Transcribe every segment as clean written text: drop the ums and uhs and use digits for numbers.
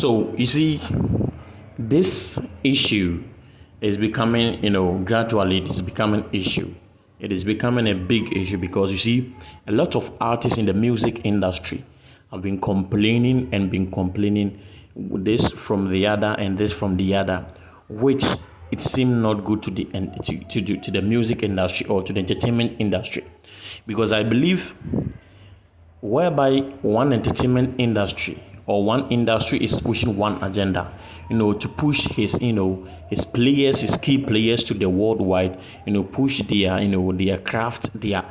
So you see, this issue is becoming, gradually it is becoming issue. It is becoming a big issue because you see, a lot of artists in the music industry have been complaining and been complaining this from the other and this from the other, which it seemed not good to to the music industry or to the entertainment industry, because I believe whereby one entertainment industry or one industry is pushing one agenda, to push his players, his key players to the worldwide, push their craft, their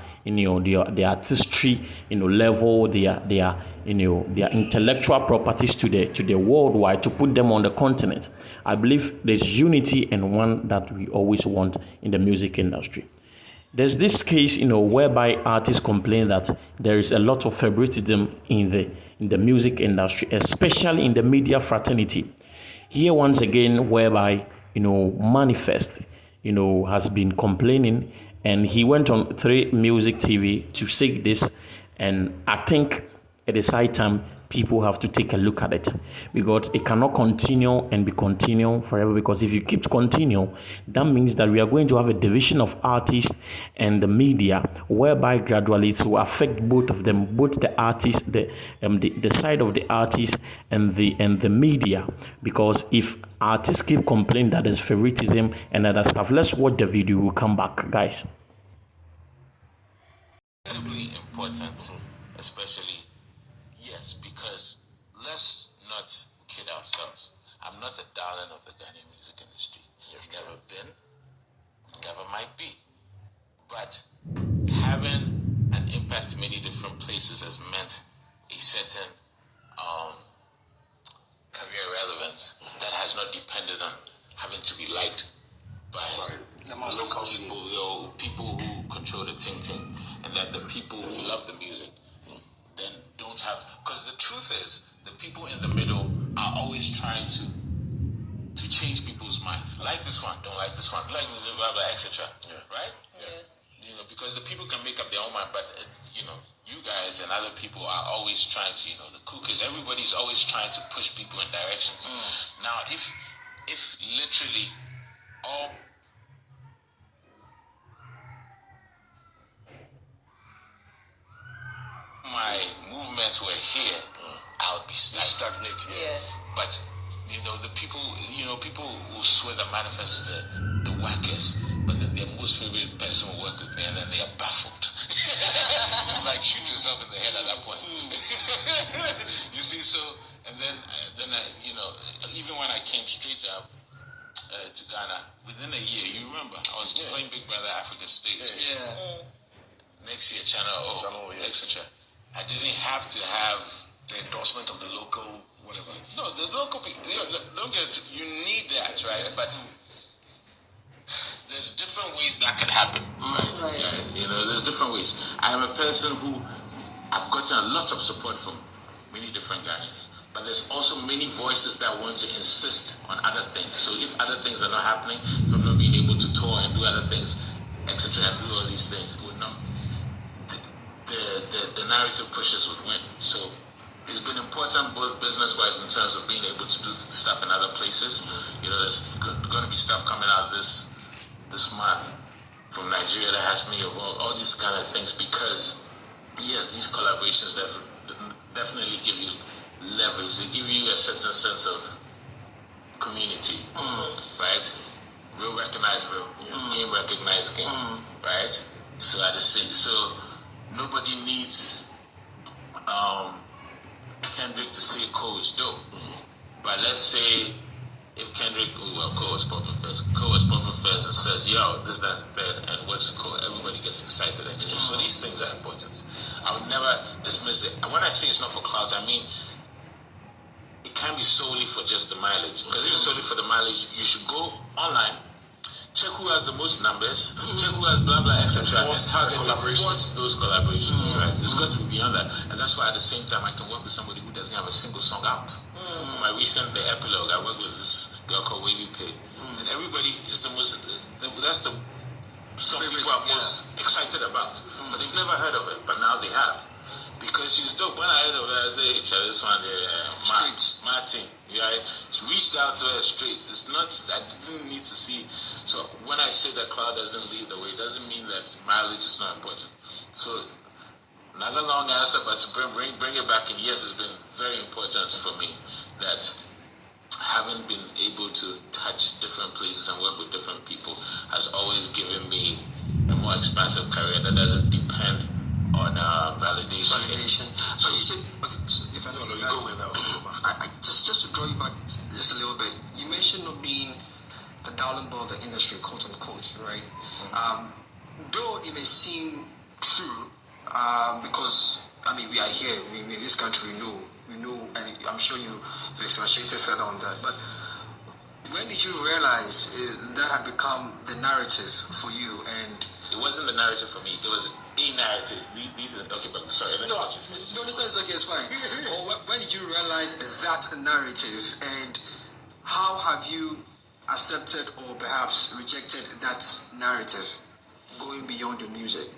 artistry, level, their intellectual properties to the worldwide, to put them on the continent. I believe there's unity and one that we always want in the music industry. There's this case, whereby artists complain that there is a lot of favoritism in the music industry, especially in the media fraternity. Here once again, whereby Manifest, has been complaining, and he went on 3 Music TV to say this, and I think it is high time people have to take a look at it, because it cannot continue and be continuing forever. Because if you keep continue, that means that we are going to have a division of artists and the media, whereby gradually it will affect both of them, both the artists, the side of the artists and the media. Because if artists keep complaining that there's favoritism and other stuff, let's watch the video. We'll come back, guys. Incredibly important, especially. Yes, because let's not kid ourselves. I'm not the darling of the Ghanaian music industry. You've never been, never might be. But having an impact in many different places has meant a certain career relevance that has not depended on having to be liked by local people who control the ting, and that the people who love the music then don't have to, because the truth is the people in the middle are always trying to change people's minds. Like this one, don't like this one, like blah blah, etc. Right? Yeah. Because the people can make up their own mind, but you guys and other people are always trying to, the cookers, everybody's always trying to push people in directions. Now, if literally all my movements were here, I would be stagnant here. Yeah. But the people, people will swear that Manifest is the wackest, but then their most favorite person will work with me, and then they are baffled. It's like shoot yourself in the head at that point. You see, so and then even when I came straight up to Ghana, within a year, you remember, I was playing Big Brother Africa stage. Yeah. Next year, Channel O, etc. I didn't have to have the endorsement of the local whatever. No, the local people, don't get it. You need that, right? But there's different ways that could happen, right? There's different ways. I am a person who I've gotten a lot of support from many different Ghanaians, but there's also many voices that want to insist on other things. So if other things are not happening, if I'm not being able to tour and do other things, etc., and do all these things, the narrative pushes would win. So it's been important both business-wise in terms of being able to do stuff in other places. There's going to be stuff coming out this month from Nigeria that has me of all these kind of things, because yes, these collaborations definitely give you leverage. They give you a certain sense of community, right? Real recognized real, game recognized game, right? So nobody needs Kendrick to say Cole is dope. But let's say if Kendrick, Cole was popping first and says, yo, this, that, and third, and what's Cole, everybody gets excited. So these things are important. I would never dismiss it. And when I say it's not for clout, I mean it can't be solely for just the mileage. Because if it's solely for the mileage, you should go online, check who has the most numbers, check who has blah blah, etc. Force those collaborations, right? It's got to be beyond that, and that's why at the same time I can work with somebody who doesn't have a single song out. My recent epilogue, I worked with this girl called Wavy Pay, and everybody is that's the song people are most excited about, but they've never heard of it, but now they have, because she's dope. When I heard of her, I said, hey, this one, Martin, Yeah, I reached out to her straight. It's not, I didn't need to see. So when I say that cloud doesn't lead the way, it doesn't mean that mileage is not important. So another long answer, but to bring it back, and yes, it's been very important for me that having been able to touch different places and work with different people has always given me a more expansive career that doesn't depend on validation. So you said, okay, so if I No, you go with that. just to draw you back just a little bit, you mentioned not being the darling boy of the industry, quote unquote, right? Though it may seem true, because I mean we are here, we in this country, we know, and I'm sure you've expatiated further on that. But when did you realize that had become the narrative for you? And it wasn't the narrative for me. It was a narrative. These are okay, but sorry. no, it's okay, it's fine. Or when did you realize that narrative, and how have you accepted or perhaps rejected that narrative, going beyond the music?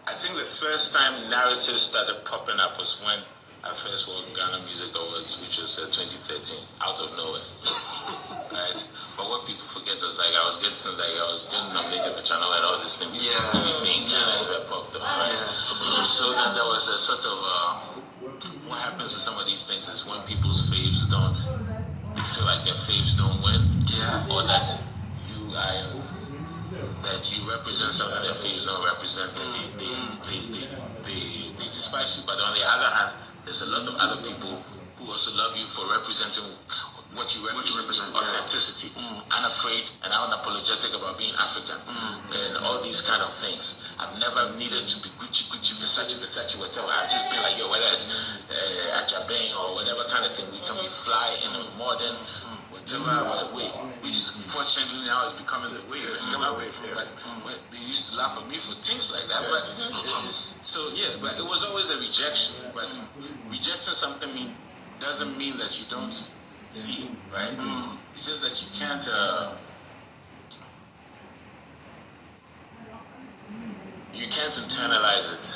I think the first time narratives started popping up was when I first won Ghana Music Awards, which was 2013, out of nowhere. Right? But what people forget is I was getting nominated for Channel and all these things. Yeah. Anything Ghana ever popped up, right? Yeah. So then there was a sort of what happens with some of these things is when people's faves don't, they feel like their faves don't win, or that you represent something their faves don't represent, they despise you. But on the other hand, there's a lot of other people who also love you for representing what you represent, authenticity, unafraid and unapologetic about being African, and all these kind of things. I've never needed to be Gucci, Versace, whatever. I've just been like, whether it's Ajabeng or whatever kind of thing, we can be fly in a modern, whatever way, which fortunately now is becoming the way. But they used to laugh at me for things like that. But but it was always a rejection. But rejecting something doesn't mean that you don't see, right? It's just that you can't. You can't internalize it.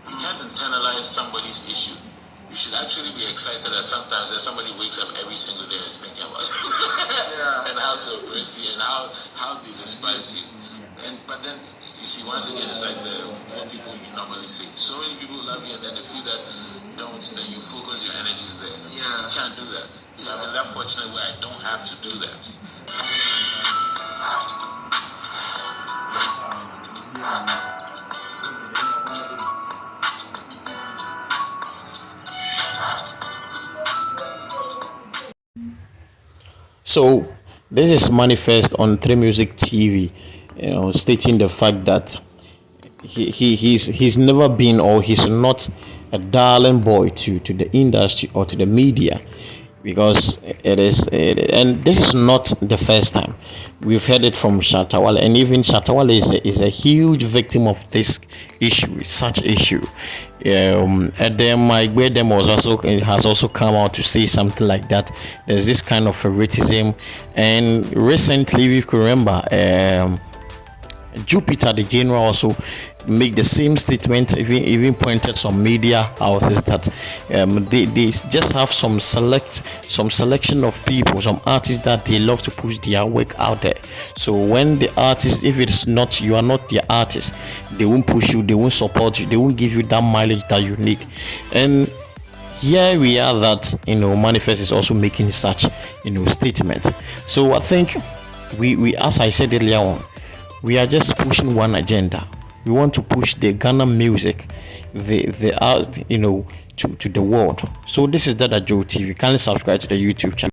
You can't internalize somebody's issue. You should actually be excited that sometimes that somebody wakes up every single day and is thinking about you and how to oppress you and how they despise you. But then you see, once again, it's like what people normally say. So many people love you, and then the few that don't, then you focus your energies there. You can't do that. So I've been that fortunate where I don't have to do that. So this is manifest on 3 Music TV, stating the fact that he's never been, or he's not a darling boy to the industry or to the media, because and this is not the first time. We've heard it from Shatta Wale, and even Shatta Wale is a huge victim of this issue, such issue. And then Mike Bedem has also come out to say something like that. There's this kind of favoritism, and recently, if you can remember, Jupiter the General also make the same statement, even pointed some media houses that they just have some selection of people, some artists that they love to push their work out there. So when the artist, if it's not, you are not the artist, they won't push you, they won't support you, they won't give you that mileage that you need. And here we are that Manifest is also making such statement. So I think we as I said earlier on, we are just pushing one agenda. We want to push the Ghana music, the art, to the world. So this is Dada Joe TV. Kindly subscribe to the YouTube channel.